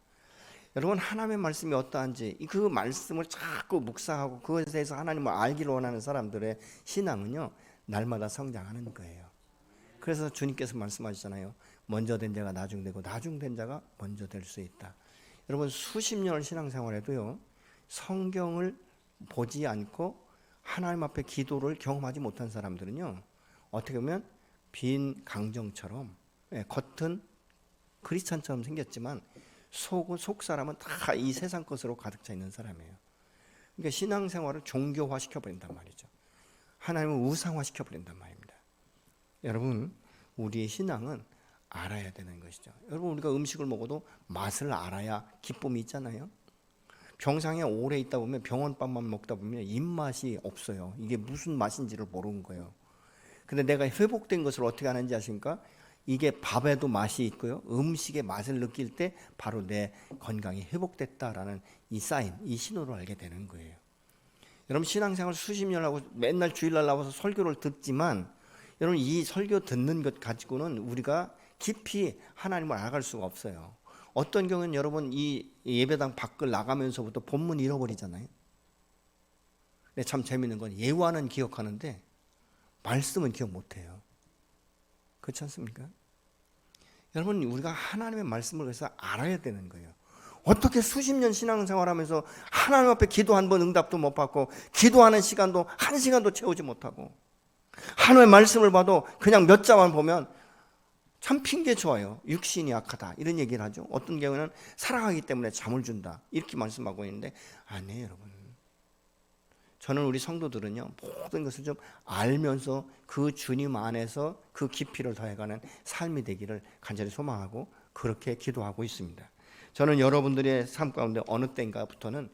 여러분, 하나님의 말씀이 어떠한지 그 말씀을 자꾸 묵상하고 그것에 대해서 하나님을 알기를 원하는 사람들의 신앙은요 날마다 성장하는 거예요. 그래서 주님께서 말씀하시잖아요. 먼저 된 자가 나중되고 나중된 자가 먼저 될 수 있다. 여러분, 수십 년을 신앙생활해도요 성경을 보지 않고 하나님 앞에 기도를 경험하지 못한 사람들은요 어떻게 보면 빈 강정처럼, 겉은 크리스찬처럼 생겼지만 속 사람은 다 이 세상 것으로 가득 차 있는 사람이에요. 그러니까 신앙생활을 종교화 시켜버린단 말이죠. 하나님을 우상화 시켜버린단 말입니다. 여러분, 우리의 신앙은 알아야 되는 것이죠. 여러분, 우리가 음식을 먹어도 맛을 알아야 기쁨이 있잖아요. 병상에 오래 있다 보면 병원밥만 먹다 보면 입맛이 없어요. 이게 무슨 맛인지를 모르는 거예요. 근데 내가 회복된 것을 어떻게 아는지 아십니까? 이게 밥에도 맛이 있고요, 음식의 맛을 느낄 때 바로 내 건강이 회복됐다라는 이 사인, 이 신호를 알게 되는 거예요. 여러분, 신앙생활 수십 년 하고 맨날 주일날 나와서 설교를 듣지만 여러분, 이 설교 듣는 것 가지고는 우리가 깊이 하나님을 알아갈 수가 없어요. 어떤 경우는 여러분 이 예배당 밖을 나가면서부터 본문 잃어버리잖아요. 근데 참 재밌는 건 예화는 기억하는데 말씀은 기억 못해요. 그렇지 않습니까? 여러분, 우리가 하나님의 말씀을 그래서 알아야 되는 거예요. 어떻게 수십 년 신앙생활하면서 하나님 앞에 기도 한 번 응답도 못 받고 기도하는 시간도 한 시간도 채우지 못하고 하나님의 말씀을 봐도 그냥 몇 자만 보면 참 핑계 좋아요. 육신이 약하다 이런 얘기를 하죠. 어떤 경우는 사랑하기 때문에 잠을 준다 이렇게 말씀하고 있는데 아니에요. 여러분, 저는 우리 성도들은요 모든 것을 좀 알면서 그 주님 안에서 그 깊이를 더해가는 삶이 되기를 간절히 소망하고 그렇게 기도하고 있습니다. 저는 여러분들의 삶 가운데 어느 때인가부터는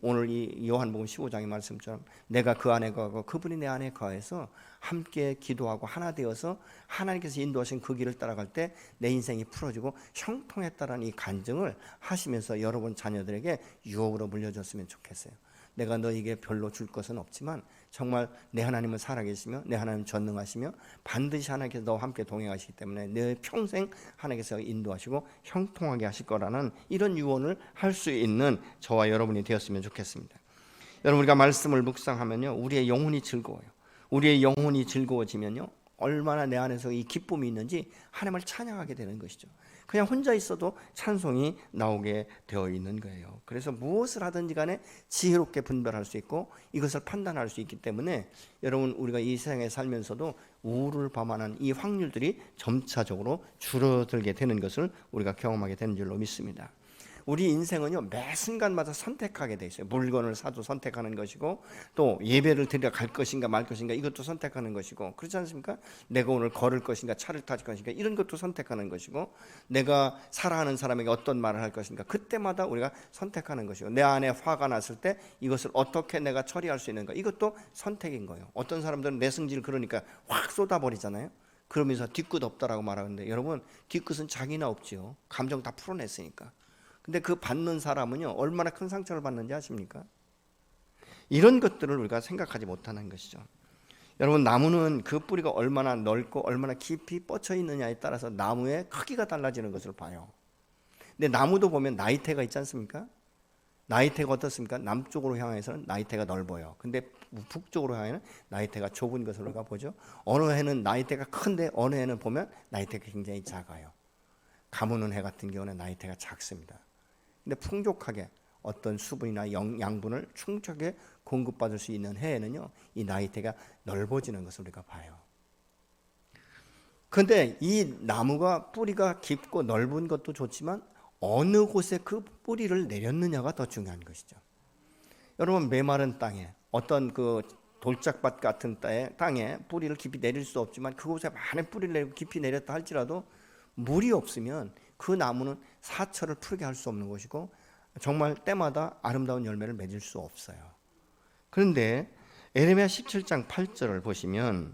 오늘 이 요한복음 15장의 말씀처럼 내가 그 안에 거하고 그분이 내 안에 거해서 함께 기도하고 하나 되어서 하나님께서 인도하신 그 길을 따라갈 때 내 인생이 풀어지고 형통했다라는 이 간증을 하시면서 여러분 자녀들에게 유혹으로 물려줬으면 좋겠어요. 내가 너에게 별로 줄 것은 없지만 정말 내 하나님은 살아계시며 내 하나님은 전능하시며 반드시 하나님께서 너와 함께 동행하시기 때문에 내 평생 하나님께서 인도하시고 형통하게 하실 거라는 이런 유언을 할 수 있는 저와 여러분이 되었으면 좋겠습니다. 여러분, 우리가 말씀을 묵상하면요 우리의 영혼이 즐거워요. 우리의 영혼이 즐거워지면요 얼마나 내 안에서 이 기쁨이 있는지 하나님을 찬양하게 되는 것이죠. 그냥 혼자 있어도 찬송이 나오게 되어 있는 거예요. 그래서 무엇을 하든지 간에 지혜롭게 분별할 수 있고 이것을 판단할 수 있기 때문에 여러분, 우리가 이 세상에 살면서도 우울을 범하는 이 확률들이 점차적으로 줄어들게 되는 것을 우리가 경험하게 되는 줄로 믿습니다. 우리 인생은요, 매 순간마다 선택하게 돼 있어요. 물건을 사도 선택하는 것이고, 또 예배를 드려 갈 것인가 말 것인가 이것도 선택하는 것이고, 그렇지 않습니까? 내가 오늘 걸을 것인가 차를 탈 것인가 이런 것도 선택하는 것이고, 내가 사랑하는 사람에게 어떤 말을 할 것인가 그때마다 우리가 선택하는 것이고, 내 안에 화가 났을 때 이것을 어떻게 내가 처리할 수 있는가 이것도 선택인 거예요. 어떤 사람들은 내 성질 그러니까 확 쏟아버리잖아요. 그러면서 뒤끝 없다라고 말하는데, 여러분, 뒤끝은 자기나 없지요. 감정 다 풀어냈으니까. 근데 그 받는 사람은요, 얼마나 큰 상처를 받는지 아십니까? 이런 것들을 우리가 생각하지 못하는 것이죠. 여러분, 나무는 그 뿌리가 얼마나 넓고 얼마나 깊이 뻗쳐 있느냐에 따라서 나무의 크기가 달라지는 것을 봐요. 근데 나무도 보면 나이테가 있지 않습니까? 나이테가 어떻습니까? 남쪽으로 향해서는 나이테가 넓어요. 근데 북쪽으로 향해는 나이테가 좁은 것을 우리가 보죠. 어느 해는 나이테가 큰데 어느 해는 보면 나이테가 굉장히 작아요. 가무는 해 같은 경우는 나이테가 작습니다. 근데 풍족하게 어떤 수분이나 양분을 충족하게 공급받을 수 있는 해에는요, 이 나이테가 넓어지는 것을 우리가 봐요. 그런데 이 나무가 뿌리가 깊고 넓은 것도 좋지만 어느 곳에 그 뿌리를 내렸느냐가 더 중요한 것이죠. 여러분, 메마른 땅에 어떤 그 돌짝밭 같은 땅에 뿌리를 깊이 내릴 수 없지만 그곳에 많은 뿌리를 내리고 깊이 내렸다 할지라도 물이 없으면 그 나무는 사철을 푸르게 할 수 없는 것이고 정말 때마다 아름다운 열매를 맺을 수 없어요. 그런데 에레미야 17장 8절을 보시면,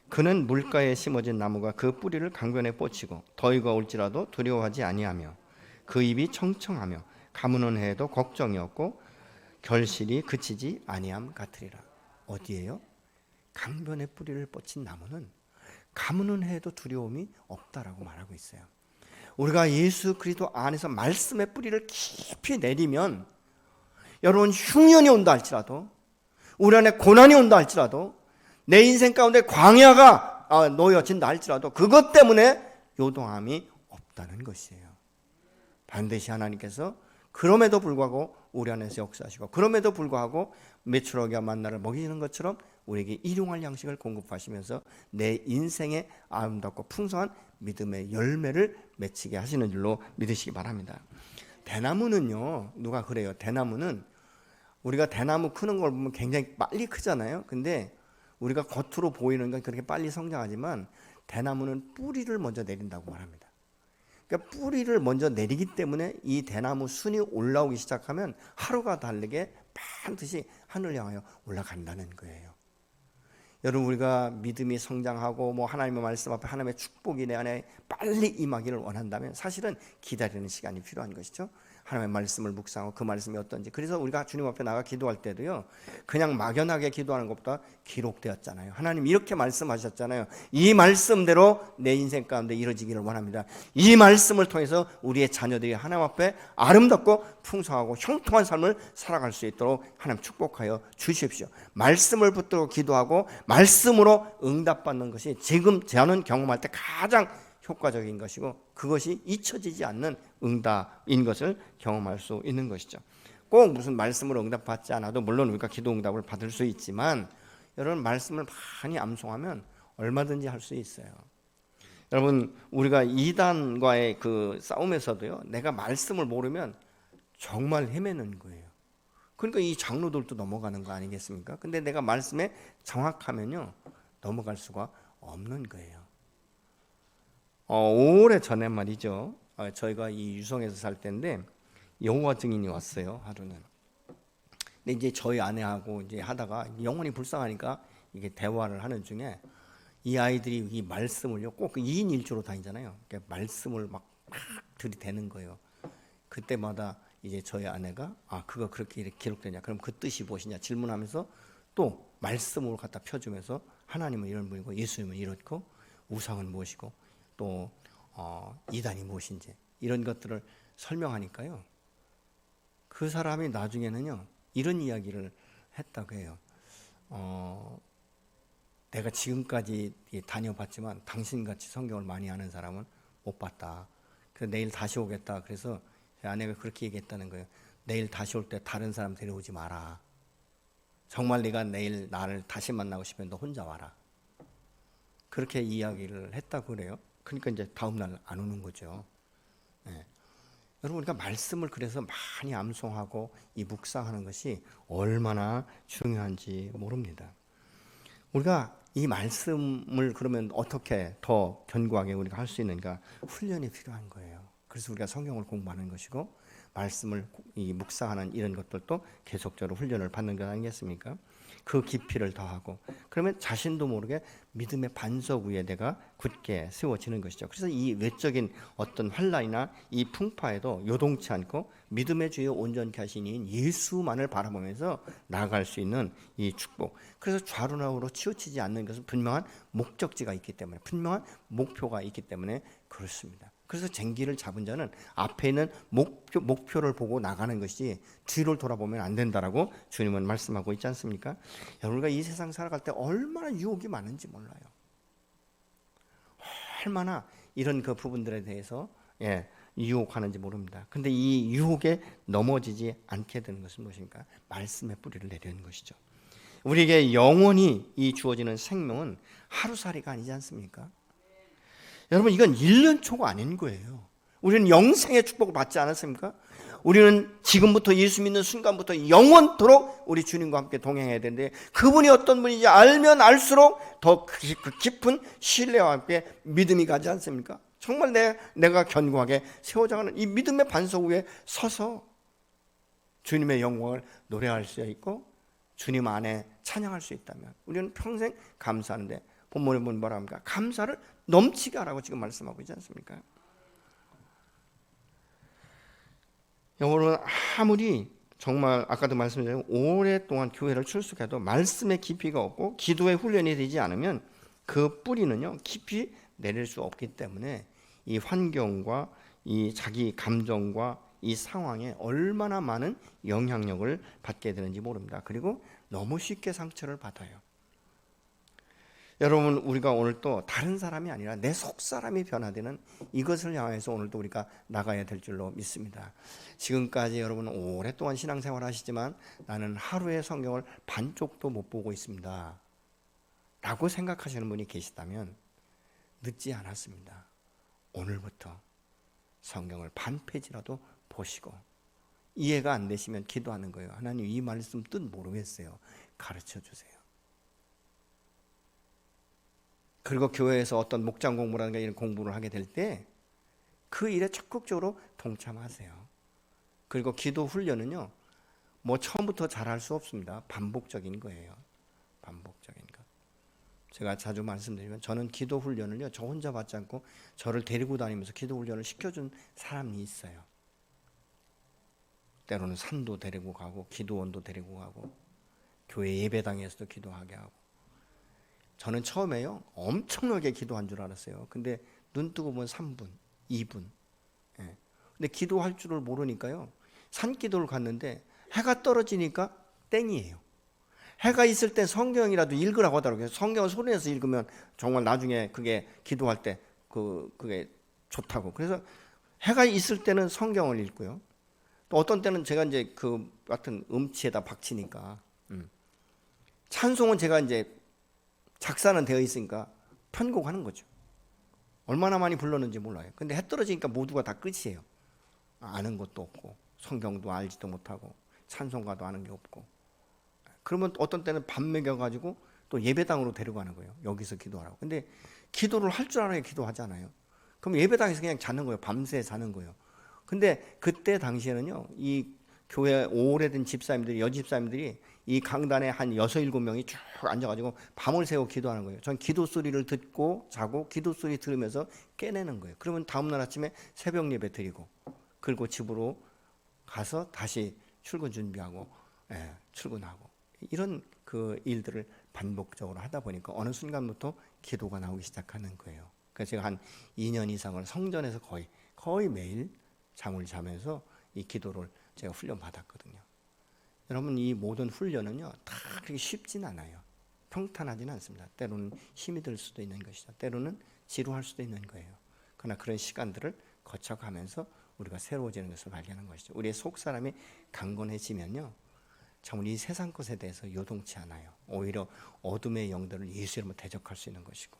그는 물가에 심어진 나무가 그 뿌리를 강변에 뻗치고 더위가 올지라도 두려워하지 아니하며 그 입이 청청하며 가무는 해에도 걱정이 없고 결실이 그치지 아니함 같으리라. 어디예요? 강변에 뿌리를 뻗친 나무는 가무는 해에도 두려움이 없다라고 말하고 있어요. 우리가 예수 그리스도 안에서 말씀의 뿌리를 깊이 내리면, 여러분, 흉년이 온다 할지라도, 우리 안에 고난이 온다 할지라도, 내 인생 가운데 광야가 놓여진다 할지라도 그것 때문에 요동함이 없다는 것이에요. 반드시 하나님께서 그럼에도 불구하고 우리 안에서 역사하시고, 그럼에도 불구하고 메추라기와 만나를 먹이는 것처럼 우리에게 일용할 양식을 공급하시면서 내 인생의 아름답고 풍성한 믿음의 열매를 맺히게 하시는 줄로 믿으시기 바랍니다. 대나무는요, 누가 그래요? 대나무는 우리가 대나무 크는 걸 보면 굉장히 빨리 크잖아요. 근데 우리가 겉으로 보이는 건 그렇게 빨리 성장하지만 대나무는 뿌리를 먼저 내린다고 말합니다. 그러니까 뿌리를 먼저 내리기 때문에 이 대나무 순이 올라오기 시작하면 하루가 다르게 반드시 하늘 향하여 올라간다는 거예요. 여러분, 우리가 믿음이 성장하고 하나님의 말씀 앞에 하나님의 축복이 내 안에 빨리 임하기를 원한다면 사실은 기다리는 시간이 필요한 것이죠. 하나님의 말씀을 묵상하고 그 말씀이 어떤지. 그래서 우리가 주님 앞에 나가 기도할 때도요, 그냥 막연하게 기도하는 것보다 기록되었잖아요. 하나님 이렇게 말씀하셨잖아요. 이 말씀대로 내 인생 가운데 이루어지기를 원합니다. 이 말씀을 통해서 우리의 자녀들이 하나님 앞에 아름답고 풍성하고 형통한 삶을 살아갈 수 있도록 하나님 축복하여 주십시오. 말씀을 붙들고 기도하고 말씀으로 응답받는 것이 지금 저는 경험할 때 가장 효과적인 것이고, 그것이 잊혀지지 않는 응답인 것을 경험할 수 있는 것이죠. 꼭 무슨 말씀으로 응답받지 않아도 물론 우리가 기도 응답을 받을 수 있지만, 여러분, 말씀을 많이 암송하면 얼마든지 할 수 있어요. 여러분, 우리가 이단과의 그 싸움에서도요, 내가 말씀을 모르면 정말 헤매는 거예요. 그러니까 이 장로들도 넘어가는 거 아니겠습니까? 근데 내가 말씀에 정확하면요, 넘어갈 수가 없는 거예요. 오래 전에 말이죠, 저희가 이 유성에서 살 때인데 여호와 증인이 왔어요, 하루는. 근데 이제 저희 아내하고 이제 하다가 영혼이 불쌍하니까 이게 대화를 하는 중에 이 아이들이 이 말씀을요, 꼭 2인 1조로 다니잖아요. 그러니까 말씀을 막 들이대는 거예요. 그때마다 이제 저희 아내가 그거 그렇게 기록되냐, 그럼 그 뜻이 무엇이냐 질문하면서 또 말씀으로 갖다 펴주면서 하나님은 이런 분이고 예수님은 이렇고 우상은 무엇이고 또 이단이 무엇인지 이런 것들을 설명하니까요, 그 사람이 나중에는요 이런 이야기를 했다고 해요. 내가 지금까지 다녀봤지만 당신같이 성경을 많이 아는 사람은 못 봤다. 그래서 내일 다시 오겠다. 그래서 제 아내가 그렇게 얘기했다는 거예요. 내일 다시 올 때 다른 사람 데려오지 마라. 정말 네가 내일 나를 다시 만나고 싶으면 너 혼자 와라. 그렇게 이야기를 했다고 그래요. 그러니까 이제 다음 날 안 오는 거죠. 네. 여러분, 우리가 말씀을 그래서 많이 암송하고 이 묵상하는 것이 얼마나 중요한지 모릅니다. 우리가 이 말씀을 그러면 어떻게 더 견고하게 우리가 할 수 있는가? 훈련이 필요한 거예요. 그래서 우리가 성경을 공부하는 것이고 말씀을 이 묵상하는 이런 것들도 계속적으로 훈련을 받는 것 아니겠습니까? 그 깊이를 더하고 그러면 자신도 모르게 믿음의 반석 위에 내가 굳게 세워지는 것이죠. 그래서 이 외적인 어떤 환난이나 이 풍파에도 요동치 않고 믿음의 주여 온전케 하신 이인 예수만을 바라보면서 나아갈 수 있는 이 축복. 그래서 좌로나우로 치우치지 않는 것은 분명한 목적지가 있기 때문에, 분명한 목표가 있기 때문에 그렇습니다. 그래서 쟁기를 잡은 자는 앞에 있는 목표를 보고 나가는 것이 뒤를 돌아보면 안 된다라고 주님은 말씀하고 있지 않습니까? 여러분과 이 세상 살아갈 때 얼마나 유혹이 많은지 몰라요. 얼마나 이런 그 부분들에 대해서 유혹하는지 모릅니다. 근데 이 유혹에 넘어지지 않게 되는 것은 무엇입니까? 말씀의 뿌리를 내리는 것이죠. 우리에게 영원히 이 주어지는 생명은 하루살이가 아니지 않습니까? 여러분, 이건 1년 초가 아닌 거예요. 우리는 영생의 축복을 받지 않았습니까? 우리는 지금부터 예수 믿는 순간부터 영원토록 우리 주님과 함께 동행해야 되는데 그분이 어떤 분인지 알면 알수록 더 깊은 신뢰와 함께 믿음이 가지 않습니까? 정말 내가 견고하게 세워져가는 이 믿음의 반석 위에 서서 주님의 영광을 노래할 수 있고 주님 안에 찬양할 수 있다면 우리는 평생 감사하는데 본문에 보면 뭐라 합니까? 감사를 넘치게 하라고 지금 말씀하고 있지 않습니까? 여러분, 아무리 정말 아까도 말씀드린 오랫동안 교회를 출석해도 말씀의 깊이가 없고 기도의 훈련이 되지 않으면 그 뿌리는요 깊이 내릴 수 없기 때문에 이 환경과 이 자기 감정과 이 상황에 얼마나 많은 영향력을 받게 되는지 모릅니다. 그리고 너무 쉽게 상처를 받아요. 여러분, 우리가 오늘 또 다른 사람이 아니라 내 속사람이 변화되는 이것을 향해서 오늘도 우리가 나가야 될 줄로 믿습니다. 지금까지 여러분 오랫동안 신앙생활 하시지만 나는 하루에 성경을 반쪽도 못 보고 있습니다 라고 생각하시는 분이 계시다면 늦지 않았습니다. 오늘부터 성경을 반 페이지라도 보시고 이해가 안 되시면 기도하는 거예요. 하나님, 이 말씀 뜻 모르겠어요. 가르쳐 주세요. 그리고 교회에서 어떤 목장 공부라든가 이런 공부를 하게 될 때 그 일에 적극적으로 동참하세요. 그리고 기도 훈련은요, 뭐 처음부터 잘할 수 없습니다. 반복적인 거예요. 반복적인 것. 제가 자주 말씀드리면 저는 기도 훈련을요, 저 혼자 받지 않고 저를 데리고 다니면서 기도 훈련을 시켜준 사람이 있어요. 때로는 산도 데리고 가고 기도원도 데리고 가고 교회 예배당에서도 기도하게 하고. 저는 처음에요 엄청나게 기도한 줄 알았어요. 근데 눈 뜨고 보면 3분, 2분. 근데 기도할 줄을 모르니까요 산기도를 갔는데 해가 떨어지니까 땡이에요. 해가 있을 때 성경이라도 읽으라고 하더라고요. 성경을 소리내서 읽으면 정말 나중에 그게 기도할 때 그게 좋다고. 그래서 해가 있을 때는 성경을 읽고요. 또 어떤 때는 제가 이제 그 같은 음치에다 박치니까 찬송은 제가 이제 작사는 되어 있으니까 편곡하는 거죠. 얼마나 많이 불렀는지 몰라요. 근데 해 떨어지니까 모두가 다 끝이에요. 아는 것도 없고 성경도 알지도 못하고 찬송가도 아는 게 없고. 그러면 어떤 때는 밤 먹여가지고 또 예배당으로 데려가는 거예요. 여기서 기도하라고. 근데 기도를 할 줄 알아야 기도하잖아요. 그럼 예배당에서 그냥 자는 거예요. 밤새 자는 거예요. 근데 그때 당시에는요 이 교회 오래된 집사님들이, 여집사님들이 이 강단에 한 6, 7명이 쭉 앉아가지고 밤을 새고 기도하는 거예요. 전 기도 소리를 듣고 자고 기도 소리 들으면서 깨내는 거예요. 그러면 다음날 아침에 새벽 예배 드리고 그리고 집으로 가서 다시 출근 준비하고 출근하고 이런 그 일들을 반복적으로 하다 보니까 어느 순간부터 기도가 나오기 시작하는 거예요. 그래서 제가 한 2년 이상을 성전에서 거의 매일 잠을 자면서 이 기도를 제가 훈련 받았거든요. 여러분, 이 모든 훈련은요 다 그렇게 쉽진 않아요. 평탄하지는 않습니다. 때로는 힘이 들 수도 있는 것이죠. 때로는 지루할 수도 있는 거예요. 그러나 그런 시간들을 거쳐가면서 우리가 새로워지는 것을 발견하는 것이죠. 우리의 속 사람이 강건해지면요, 참 이 세상 것에 대해서 요동치 않아요. 오히려 어둠의 영들을 예수 이름으로 대적할 수 있는 것이고,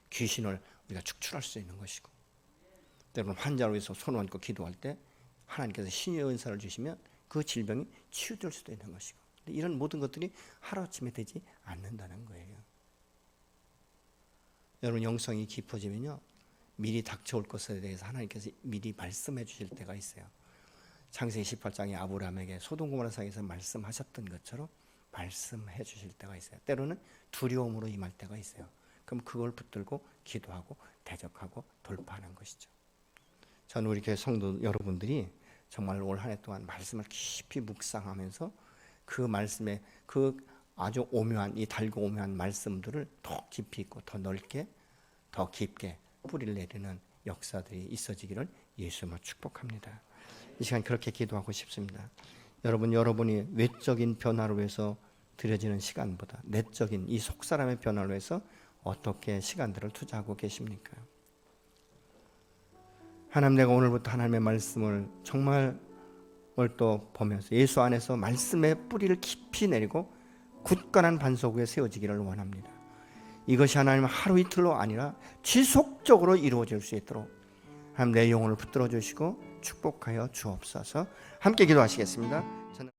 귀신을 우리가 축출할 수 있는 것이고, 때로는 환자를 위해서 손을 얹고 기도할 때 하나님께서 신의 은사를 주시면 그 질병이 치유될 수도 있는 것이고, 이런 모든 것들이 하루아침에 되지 않는다는 거예요. 여러분, 영성이 깊어지면요, 미리 닥쳐올 것에 대해서 하나님께서 미리 말씀해 주실 때가 있어요. 창세기 18장에 아브라함에게 소돔고모라 상에서 말씀하셨던 것처럼 말씀해 주실 때가 있어요. 때로는 두려움으로 임할 때가 있어요. 그럼 그걸 붙들고 기도하고 대적하고 돌파하는 것이죠. 저는 우리 교회 성도 여러분들이 정말 올 한 해 동안 말씀을 깊이 묵상하면서 그 말씀에 그 아주 오묘한, 이 달고 오묘한 말씀들을 더 깊이 있고 더 넓게 더 깊게 뿌리를 내리는 역사들이 있어지기를 예수님으로 축복합니다. 이 시간 그렇게 기도하고 싶습니다. 여러분이 외적인 변화를 위해서 드려지는 시간보다 내적인 이 속사람의 변화를 위해서 어떻게 시간들을 투자하고 계십니까? 하나님, 내가 오늘부터 하나님의 말씀을 정말 또 보면서 예수 안에서 말씀의 뿌리를 깊이 내리고 굳건한 반석 위에 세워지기를 원합니다. 이것이 하나님 하루 이틀로 아니라 지속적으로 이루어질 수 있도록 하나님 내 영혼을 붙들어 주시고 축복하여 주옵소서. 함께 기도하시겠습니다.